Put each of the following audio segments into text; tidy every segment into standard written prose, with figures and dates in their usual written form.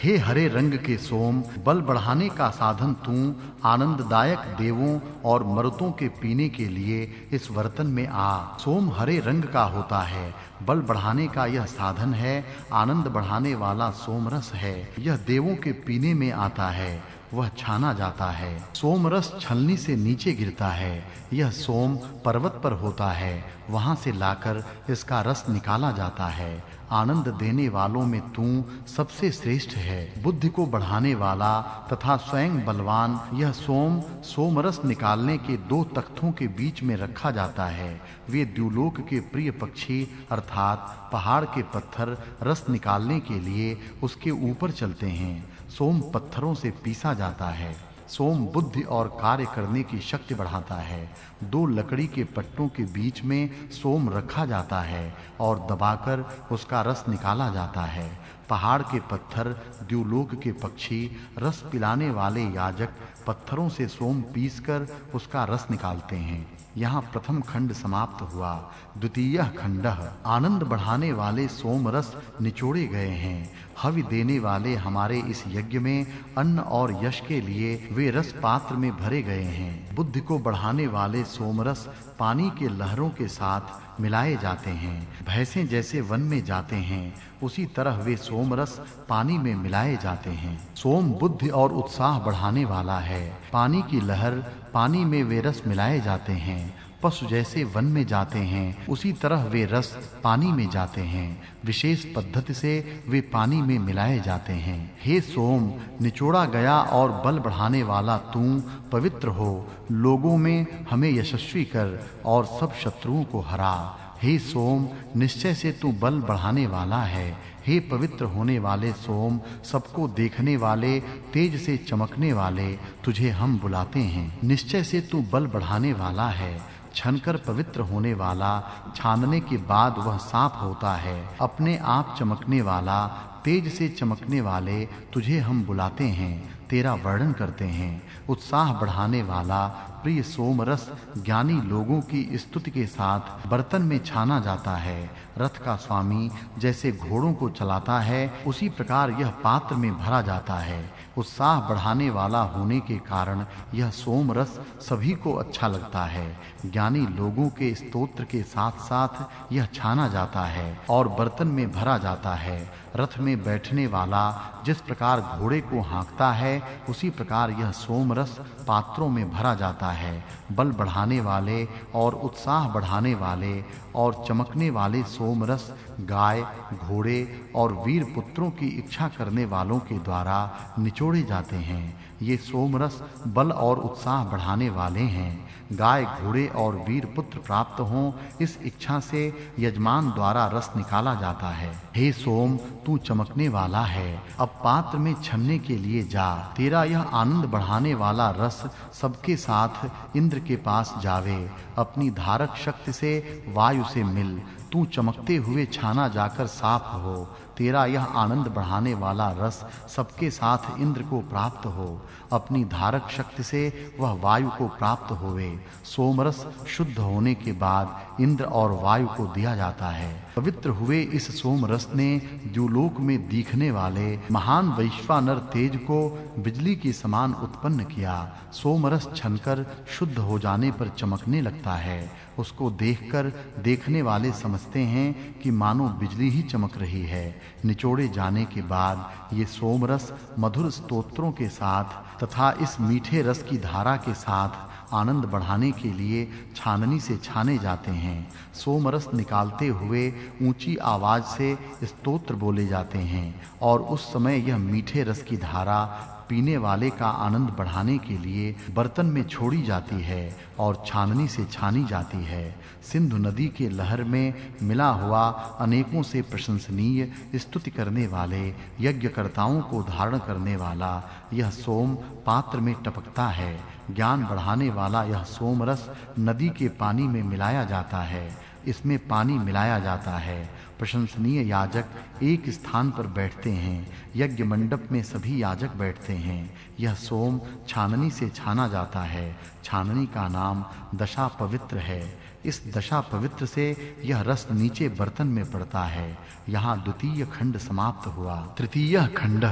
हे हरे रंग के सोम, बल बढ़ाने का साधन तू, आनंददायक देवों और मरुतों के पीने के लिए इस बर्तन में आ। सोम हरे रंग का होता है, बल बढ़ाने का यह साधन है, आनंद बढ़ाने वाला सोम रस है। यह देवों के पीने में आता है, वह छाना जाता है। सोम रस छलनी से नीचे गिरता है। यह सोम पर्वत पर होता है, वहां से लाकर इसका रस निकाला जाता है। आनंद देने वालों में तू सबसे श्रेष्ठ है, बुद्धि को बढ़ाने वाला तथा स्वयं बलवान। यह सोम सोमरस निकालने के 2 तख्तों के बीच में रखा जाता है। वे द्युलोक के प्रिय पक्षी अर्थात पहाड़ के पत्थर रस निकालने के लिए उसके ऊपर चलते हैं। सोम पत्थरों से पीसा जाता है। सोम बुद्धि और कार्य करने की शक्ति बढ़ाता है। 2 लकड़ी के पट्टों के बीच में सोम रखा जाता है और दबाकर उसका रस निकाला जाता है। पहाड़ के पत्थर, द्युलोक के पक्षी, रस पिलाने वाले याजक पत्थरों से सोम पीसकर उसका रस निकालते हैं। यहाँ प्रथम खंड समाप्त हुआ। द्वितीय खंडः आनंद बढ़ाने वाले सोम रस निचोड़े गए हैं। हवि देने वाले हमारे इस यज्ञ में अन्न और यश के लिए वे रस पात्र में भरे गए हैं। बुद्धि को बढ़ाने वाले सोमरस पानी के लहरों के साथ मिलाए जाते हैं। भैंसें जैसे वन में जाते हैं, उसी तरह वे सोमरस पानी में मिलाए जाते हैं। सोम बुद्धि और उत्साह बढ़ाने वाला है। पानी की लहर पानी में वे रस मिलाए जाते हैं। पशु जैसे वन में जाते हैं, उसी तरह वे रस पानी में जाते हैं। विशेष पद्धति से वे पानी में मिलाए जाते हैं। हे सोम, निचोड़ा गया और बल बढ़ाने वाला तू पवित्र हो। लोगों में हमें यशस्वी कर और सब शत्रुओं को हरा। हे सोम, निश्चय से तू बल बढ़ाने वाला है। हे पवित्र होने वाले सोम, सबको देखने वाले, तेज से चमकने वाले, तुझे हम बुलाते हैं। निश्चय से तू बल बढ़ाने वाला है। छनकर पवित्र होने वाला, छानने के बाद वह साफ होता है। अपने आप चमकने वाला, तेज से चमकने वाले, तुझे हम बुलाते हैं, तेरा वर्णन करते हैं। उत्साह बढ़ाने वाला प्रिय सोमरस ज्ञानी लोगों की स्तुति के साथ बर्तन में छाना जाता है। रथ का स्वामी जैसे घोड़ों को चलाता है, उसी प्रकार यह पात्र में भरा जाता है। उत्साह बढ़ाने वाला होने के कारण यह सोमरस सभी को अच्छा लगता है। ज्ञानी लोगों के स्तोत्र के साथ-साथ यह छाना जाता है और बर्तन में भरा जाता है। रथ में बैठने वाला जिस प्रकार घोड़े को हाँकता है, उसी प्रकार यह सोमरस पात्रों में भरा जाता है। बल बढ़ाने वाले और उत्साह बढ़ाने वाले और चमकने वाले सोमरस गाय, घोड़े और वीर पुत्रों की इच्छा करने वालों के द्वारा निचोड़े जाते हैं। ये सोमरस बल और उत्साह बढ़ाने वाले हैं। गाय, घोड़े और वीर पुत्र प्राप्त हों, इस इच्छा से यजमान द्वारा रस निकाला जाता है। हे सोम, तू चमकने वाला है। अब पात्र में छनने के लिए जा। तेरा यह आनंद बढ़ाने वाला रस सबके साथ इंद्र के पास जावे। अपनी धारक शक्ति से वायु से मिल। तू चमकते हुए छाना जाकर साफ हो। तेरा यह आनंद बढ़ाने वाला रस सबके साथ इंद्र को प्राप्त हो। अपनी धारक शक्ति से वह वायु को प्राप्त होवे। सोमरस शुद्ध होने के बाद इंद्र और वायु को दिया जाता है। पवित्र हुए इस सोमरस ने द्युलोक में दिखने वाले महान वैश्वानर तेज को बिजली के समान उत्पन्न किया। सोमरस छनकर शुद्ध हो जाने पर चमकने लगता है। उसको देखकर देखने वाले समझते हैं कि मानो बिजली ही चमक रही है। निचोड़े जाने के बाद ये सोमरस मधुर स्तोत्रों के साथ तथा इस मीठे रस की धारा के साथ आनंद बढ़ाने के लिए छाननी से छाने जाते हैं। सोमरस निकालते हुए ऊंची आवाज से स्तोत्र बोले जाते हैं और उस समय यह मीठे रस की धारा पीने वाले का आनंद बढ़ाने के लिए बर्तन में छोड़ी जाती है और छाननी से छानी जाती है। सिंधु नदी के लहर में मिला हुआ अनेकों से प्रशंसनीय स्तुति करने वाले यज्ञकर्ताओं को धारण करने वाला यह सोम पात्र में टपकता है। ज्ञान बढ़ाने वाला यह सोमरस नदी के पानी में मिलाया जाता है। इसमें पानी मिलाया जाता है। प्रशंसनीय याजक एक स्थान पर बैठते हैं। यज्ञ मंडप में सभी याजक बैठते हैं। यह सोम छाननी से छाना जाता है। छाननी का नाम दशा पवित्र है। इस दशा पवित्र से यह रस नीचे बर्तन में पड़ता है। यहाँ द्वितीय खंड समाप्त हुआ। तृतीय खंड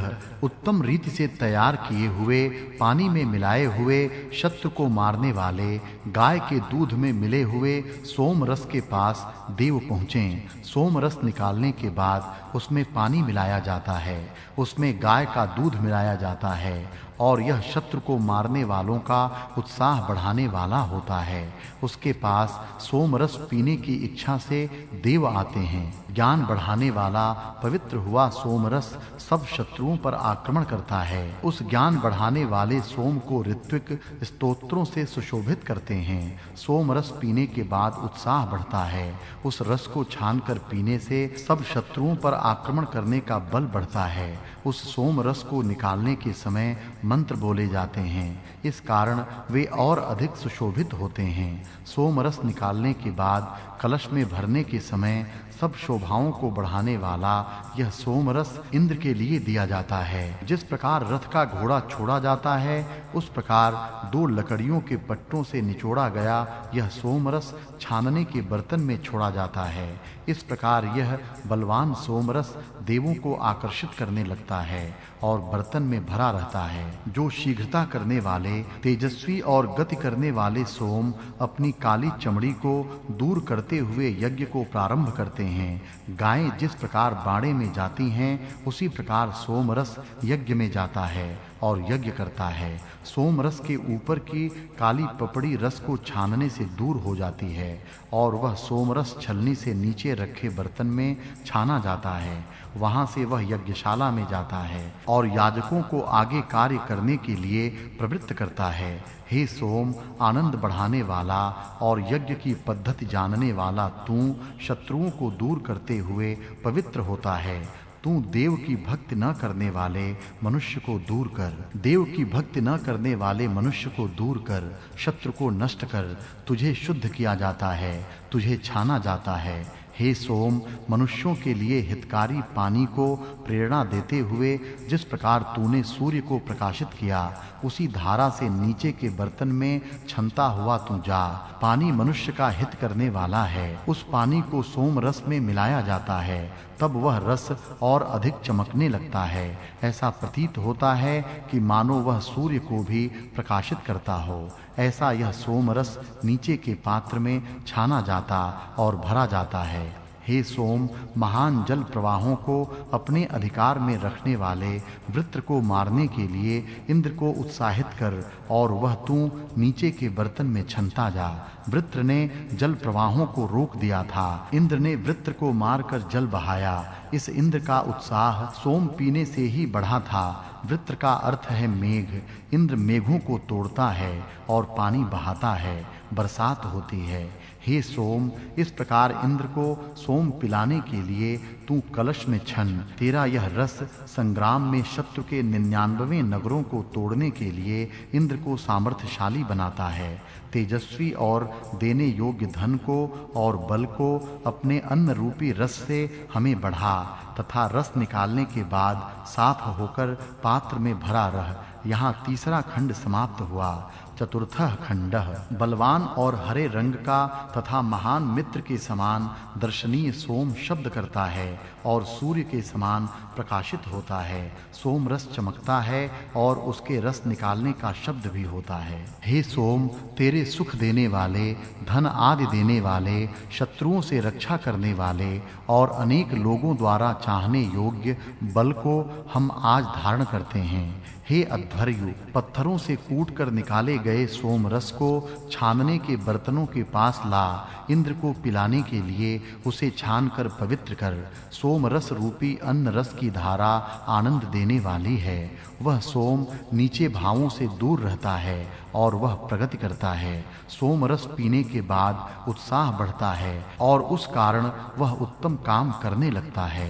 उत्तम रीति से तैयार किए हुए पानी में मिलाए हुए शत्रु को मारने वाले गाय के दूध में मिले हुए सोम रस के पास देव पहुँचे। सोम रस निकालने के बाद उसमें पानी मिलाया जाता है, उसमें गाय का दूध मिलाया जाता है और यह शत्रु को मारने वालों का उत्साह बढ़ाने वाला होता है। उसके पास सोम रस पीने की इच्छा से देव आते हैं। ज्ञान बढ़ाने वाला पवित्र हुआ सोम रस सब शत्रुओं पर आक्रमण करता है। उस ज्ञान बढ़ाने वाले सोम को ऋत्विक स्तोत्रों से सुशोभित करते हैं। सोम रस पीने के बाद उत्साह बढ़ता है। उस रस को छानकर पीने से सब शत्रुओं पर आक्रमण करने का बल बढ़ता है। उस सोम रस को निकालने के समय मंत्र बोले जाते हैं, इस कारण वे और अधिक सुशोभित होते हैं। सोम रस निकालने के बाद कलश में भरने के समय सब शोभाओं को बढ़ाने वाला यह सोम रस इंद्र के लिए दिया जाता है। जिस प्रकार रथ का घोड़ा छोड़ा जाता है, उस प्रकार दो लकड़ियों के पट्टों से निचोड़ा गया यह सोम रस छानने के बर्तन में छोड़ा जाता है। इस प्रकार यह बलवान सोम रस देवों को आकर्षित करने लगता है और बर्तन में भरा रहता है। जो शीघ्रता करने वाले, तेजस्वी और गति करने वाले सोम अपनी काली चमड़ी को दूर करते हुए यज्ञ को प्रारंभ करते हैं। गायें जिस प्रकार बाड़े में जाती हैं, उसी प्रकार सोम रस यज्ञ में जाता है और यज्ञ करता है। सोम रस के ऊपर की काली पपड़ी रस को छानने से दूर हो जाती है और वह सोम रस छलनी से नीचे रखे बर्तन में छाना जाता है। वहां से वह यज्ञशाला में जाता है और याजकों को आगे कार्य करने के लिए प्रवृत्त करता है। हे सोम, आनंद बढ़ाने वाला और यज्ञ की पद्धति जानने वाला तू शत्रुओं को दूर करते हुए पवित्र होता है। तू देव की भक्ति न करने वाले मनुष्य को दूर कर। देव की भक्ति न करने वाले मनुष्य को दूर कर, शत्रु को नष्ट कर। तुझे शुद्ध किया जाता है, तुझे छाना जाता है। हे सोम, मनुष्यों के लिए हितकारी पानी को प्रेरणा देते हुए जिस प्रकार तूने सूर्य को प्रकाशित किया, उसी धारा से नीचे के बर्तन में छनता हुआ तू जा। पानी मनुष्य का हित करने वाला है। उस पानी को सोम रस में मिलाया जाता है, तब वह रस और अधिक चमकने लगता है। ऐसा प्रतीत होता है कि मानो वह सूर्य को भी प्रकाशित करता हो। ऐसा यह सोम रस नीचे के पात्र में छाना जाता और भरा जाता है। हे सोम, महान जल प्रवाहों को अपने अधिकार में रखने वाले वृत्र को मारने के लिए इंद्र को उत्साहित कर और वह तू नीचे के बर्तन में छनता जा। वृत्र ने जल प्रवाहों को रोक दिया था, इंद्र ने वृत्र को मारकर जल बहाया। इस इंद्र का उत्साह सोम पीने से ही बढ़ा था। वृत्र का अर्थ है मेघ। इंद्र मेघों को तोड़ता है और पानी बहाता है, बरसात होती है। हे सोम, इस प्रकार इंद्र को सोम पिलाने के लिए तू कलश में छन। तेरा यह रस संग्राम में शत्रु के 99 नगरों को तोड़ने के लिए इंद्र को सामर्थ्यशाली बनाता है। तेजस्वी और देने योग्य धन को और बल को अपने अन्न रूपी रस से हमें बढ़ा तथा रस निकालने के बाद साफ होकर पात्र में भरा रह। यहाँ तीसरा खंड समाप्त हुआ। चतुर्थः खंडः बलवान और हरे रंग का तथा महान मित्र के समान दर्शनीय सोम शब्द करता है और सूर्य के समान प्रकाशित होता है। सोम रस चमकता है और उसके रस निकालने का शब्द भी होता है। हे सोम, तेरे सुख देने वाले, धन आदि देने वाले, शत्रुओं से रक्षा करने वाले और अनेक लोगों द्वारा चाहने योग्य बल को हम आज धारण करते हैं। हे अध्वर्यु, पत्थरों से कूटकर निकाले गए सोम रस को छानने के बर्तनों के पास ला। इंद्र को पिलाने के लिए उसे छानकर पवित्र कर। सोम रस रूपी अन्न रस की धारा आनंद देने वाली है। वह सोम नीचे भावों से दूर रहता है और वह प्रगति करता है। सोम रस पीने के बाद उत्साह बढ़ता है और उस कारण वह उत्तम काम करने लगता है।